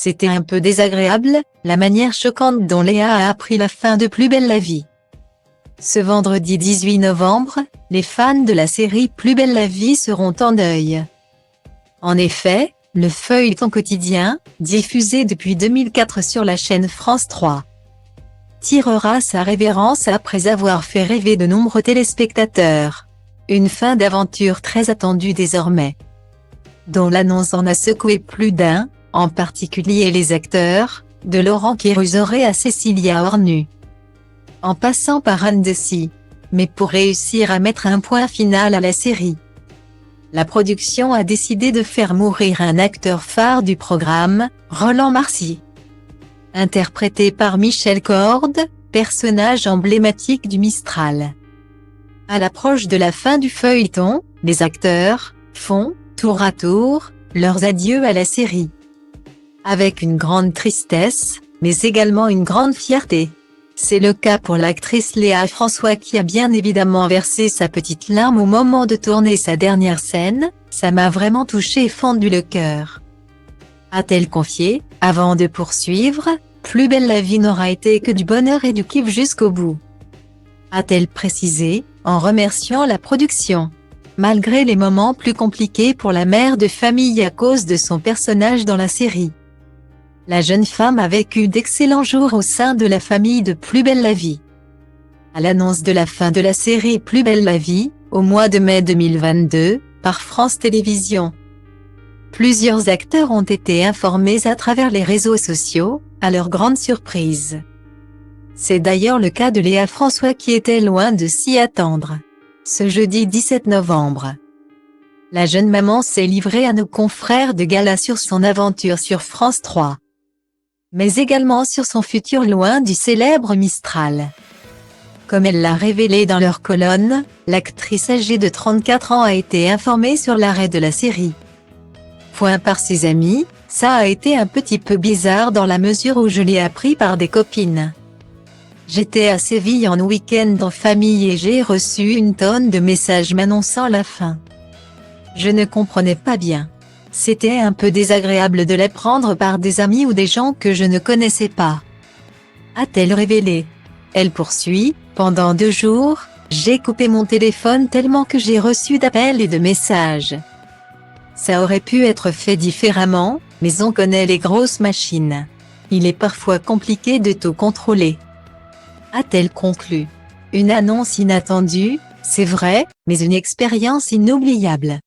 C'était un peu désagréable, la manière choquante dont Léa a appris la fin de Plus belle la vie. Ce vendredi 18 novembre, les fans de la série Plus belle la vie seront en deuil. En effet, le feuilleton quotidien, diffusé depuis 2004 sur la chaîne France 3, tirera sa révérence après avoir fait rêver de nombreux téléspectateurs. Une fin d'aventure très attendue désormais, dont l'annonce en a secoué plus d'un, en particulier les acteurs, de Laurent Kéruzoré à Cécilia Hornu, en passant par Anne Dessy. Mais pour réussir à mettre un point final à la série, la production a décidé de faire mourir un acteur phare du programme, Roland Marcy. Interprété par Michel Corde, personnage emblématique du Mistral. À l'approche de la fin du feuilleton, les acteurs font, tour à tour, leurs adieux à la série. Avec une grande tristesse, mais également une grande fierté. C'est le cas pour l'actrice Léa François qui a bien évidemment versé sa petite larme au moment de tourner sa dernière scène. Ça m'a vraiment touché et fendu le cœur, a-t-elle confié, avant de poursuivre. Plus belle la vie n'aura été que du bonheur et du kiff jusqu'au bout, a-t-elle précisé, en remerciant la production. Malgré les moments plus compliqués pour la mère de famille à cause de son personnage dans la série, la jeune femme a vécu d'excellents jours au sein de la famille de Plus belle la vie. À l'annonce de la fin de la série Plus belle la vie, au mois de mai 2022, par France Télévisions, plusieurs acteurs ont été informés à travers les réseaux sociaux, à leur grande surprise. C'est d'ailleurs le cas de Léa François qui était loin de s'y attendre. Ce jeudi 17 novembre, la jeune maman s'est livrée à nos confrères de gala sur son aventure sur France 3, mais également sur son futur loin du célèbre Mistral. Comme elle l'a révélé dans leur colonne, l'actrice âgée de 34 ans a été informée sur l'arrêt de la série. Point par ses amis, ça a été un petit peu bizarre dans la mesure où je l'ai appris par des copines. J'étais à Séville en week-end en famille et j'ai reçu une tonne de messages m'annonçant la fin. Je ne comprenais pas bien. C'était un peu désagréable de l'apprendre par des amis ou des gens que je ne connaissais pas, a-t-elle révélé. Elle poursuit, pendant 2 jours, j'ai coupé mon téléphone tellement que j'ai reçu d'appels et de messages. Ça aurait pu être fait différemment, mais on connaît les grosses machines. Il est parfois compliqué de tout contrôler, a-t-elle conclu. Une annonce inattendue, c'est vrai, mais une expérience inoubliable.